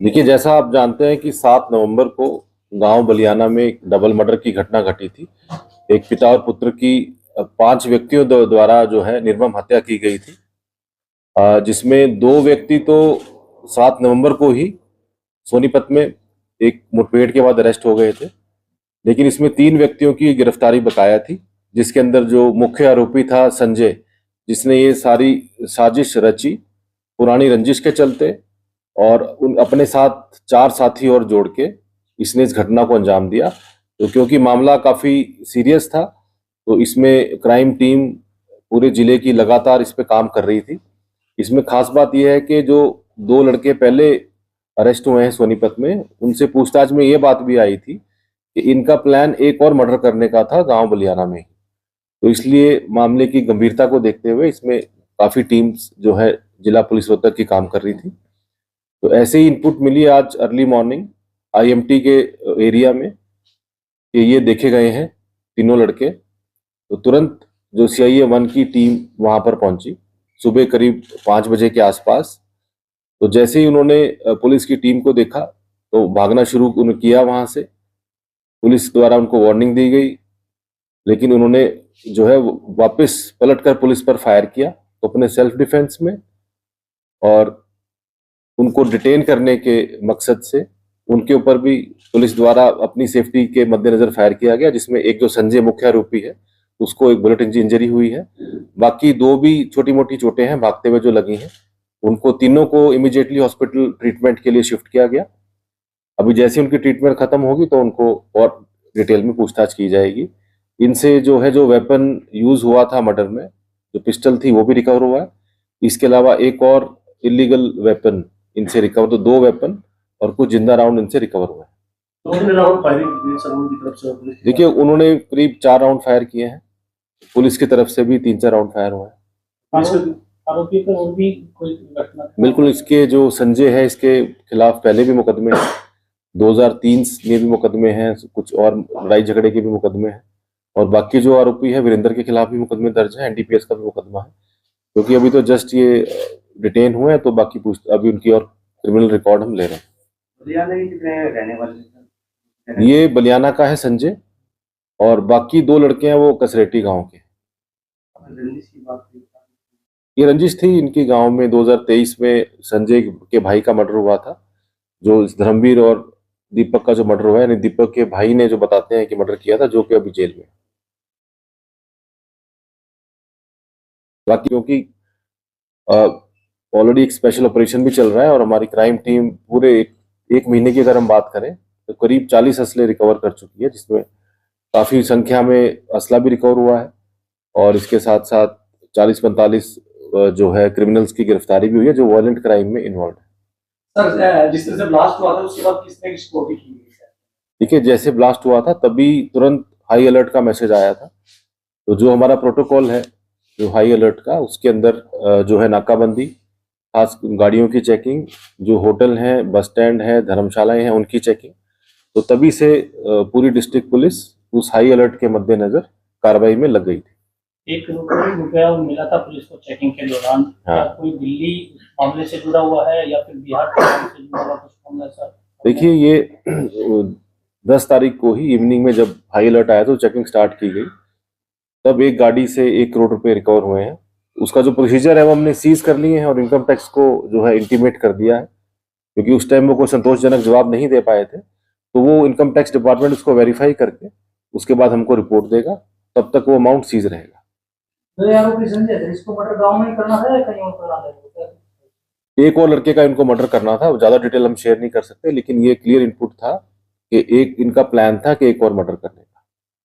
देखिए, जैसा आप जानते हैं कि 7 नवंबर को गांव बलियाना में एक डबल मर्डर की घटना घटी थी। एक पिता और पुत्र की 5 व्यक्तियों द्वारा जो है निर्मम हत्या की गई थी। जिसमें 2 व्यक्ति तो 7 नवंबर को ही सोनीपत में एक मुठभेड़ के बाद अरेस्ट हो गए थे, लेकिन इसमें 3 व्यक्तियों की गिरफ्तारी बकाया थी, जिसके अंदर जो मुख्य आरोपी था संजय, जिसने ये सारी साजिश रची पुरानी रंजिश के चलते, और उन अपने साथ 4 साथी और जोड़ के इसने इस घटना को अंजाम दिया। तो क्योंकि मामला काफी सीरियस था, तो इसमें क्राइम टीम पूरे जिले की लगातार इस पे काम कर रही थी। इसमें खास बात यह है कि जो 2 लड़के पहले अरेस्ट हुए हैं सोनीपत में, उनसे पूछताछ में ये बात भी आई थी कि इनका प्लान एक और मर्डर करने का था गांव बलियाना में। तो इसलिए मामले की गंभीरता को देखते हुए इसमें काफी टीम्स जो है जिला पुलिस रोहतक की काम कर रही थी। तो ऐसे ही इनपुट मिली आज अर्ली मॉर्निंग आईएमटी के एरिया में कि ये देखे गए हैं तीनों लड़के। तो तुरंत जो CIA 1 की टीम वहां पर पहुंची सुबह करीब 5 बजे के आसपास। तो जैसे ही उन्होंने पुलिस की टीम को देखा तो भागना शुरू किया वहां से। पुलिस द्वारा उनको वार्निंग दी गई, लेकिन उन्होंने जो है वापस पलटकर पुलिस पर फायर किया तो अपने सेल्फ डिफेंस में, और उनको डिटेन करने के मकसद से उनके ऊपर भी पुलिस द्वारा अपनी सेफ्टी के मद्देनजर फायर किया गया, जिसमें एक जो संजय मुख्य आरोपी है उसको एक बुलेट इंजरी हुई है। बाकी 2 भी छोटी मोटी चोटें हैं भागते हुए जो लगी हैं। उनको तीनों को इमीडिएटली हॉस्पिटल ट्रीटमेंट के लिए शिफ्ट किया गया। अभी जैसे उनकी ट्रीटमेंट खत्म होगी तो उनको और डिटेल में पूछताछ की जाएगी। इनसे जो है जो वेपन यूज हुआ था मर्डर में, जो पिस्टल थी, वो भी रिकवर हुआ है। इसके अलावा एक और इलीगल वेपन इनसे रिकवर, तो 2 वेपन और कुछ जिंदा राउंड इनसे रिकवर हुआ है। देखिए, उन्होंने करीब 4 राउंड फायर किए हैं, पुलिस की तरफ से भी 3-4 राउंड फायर हुए हैं। आरोपी पर और भी कोई घटना? बिल्कुल, इसके जो संजय है इसके खिलाफ पहले भी मुकदमे हैं, 2003 में भी मुकदमे हैं, कुछ और लड़ाई झगड़े के भी मुकदमे हैं, और बाकी जो आरोपी है वीरेंद्र के खिलाफ भी मुकदमे दर्ज है, NDPS का भी मुकदमा है। क्योंकि अभी तो जस्ट ये डिटेन हुए हैं, तो बाकी अभी उनकी और क्रिमिनल रिकॉर्ड हम ले रहे हैं। ये बलियाना का है संजय, और बाकी 2 लड़के हैं वो कसरेटी गांव के। ये रंजिश थी इनकी गांव में। 2023 में संजय के भाई का मर्डर हुआ था, जो धर्मवीर और दीपक का जो मर्डर हुआ है, यानी दीपक के भाई ने जो बताते हैं कि मर्डर किया था, जो कि अभी जेल में। बाकी क्योंकि ऑलरेडी एक स्पेशल ऑपरेशन भी चल रहा है, और हमारी क्राइम टीम पूरे एक महीने की अगर हम बात करें तो करीब 40 असले रिकवर कर चुकी है, जिसमें काफी संख्या में असला भी रिकवर हुआ है, और इसके साथ साथ 40-45 जो है क्रिमिनल्स की गिरफ्तारी भी हुई है जो वायलेंट क्राइम में इन्वॉल्व है। सर, जिस तरह से ब्लास्ट हुआ था उसके बाद किसने सिक्योरिटी की? देखिए, जैसे ब्लास्ट हुआ था तभी तुरंत हाई अलर्ट का मैसेज आया था। तो जो हमारा प्रोटोकॉल है जो हाई अलर्ट का, उसके अंदर जो है नाकाबंदी, खास गाड़ियों की चेकिंग, जो होटल हैं, बस स्टैंड है, धर्मशालाएं हैं, उनकी चेकिंग। तो तभी से पूरी डिस्ट्रिक्ट पुलिस उस हाई अलर्ट के मद्देनजर कार्रवाई में लग गई थी। 1 करोड़ रुपया मिला था पुलिस को चेकिंग के दौरान। क्या कोई दिल्ली मामले से जुड़ा हुआ है या फिर बिहार के मामले से जुड़ा हुआ कुछ मामला सर? देखिए, ये 10 तारीख को ही इवनिंग में जब हाई अलर्ट आया तो चेकिंग स्टार्ट की गई, तब एक गाड़ी से 1 करोड़ रुपए रिकवर हुए हैं। उसका जो प्रोसीजर है वो हमने सीज कर लिए हैं, और इनकम टैक्स को जो है इंटीमेट कर दिया है, क्योंकि उस टाइम वो कोई संतोषजनक जवाब नहीं दे पाए थे। तो वो इनकम टैक्स डिपार्टमेंट उसको वेरीफाई करके उसके बाद हमको रिपोर्ट देगा, तब तक वो अमाउंट सीज रहेगा। इसको मर्डर गांव में करना है या कहीं और करना है? एक और लड़के का इनको मर्डर करना था, ज्यादा डिटेल हम शेयर नहीं कर सकते, लेकिन ये क्लियर इनपुट था कि एक इनका प्लान था कि एक और मर्डर करने का।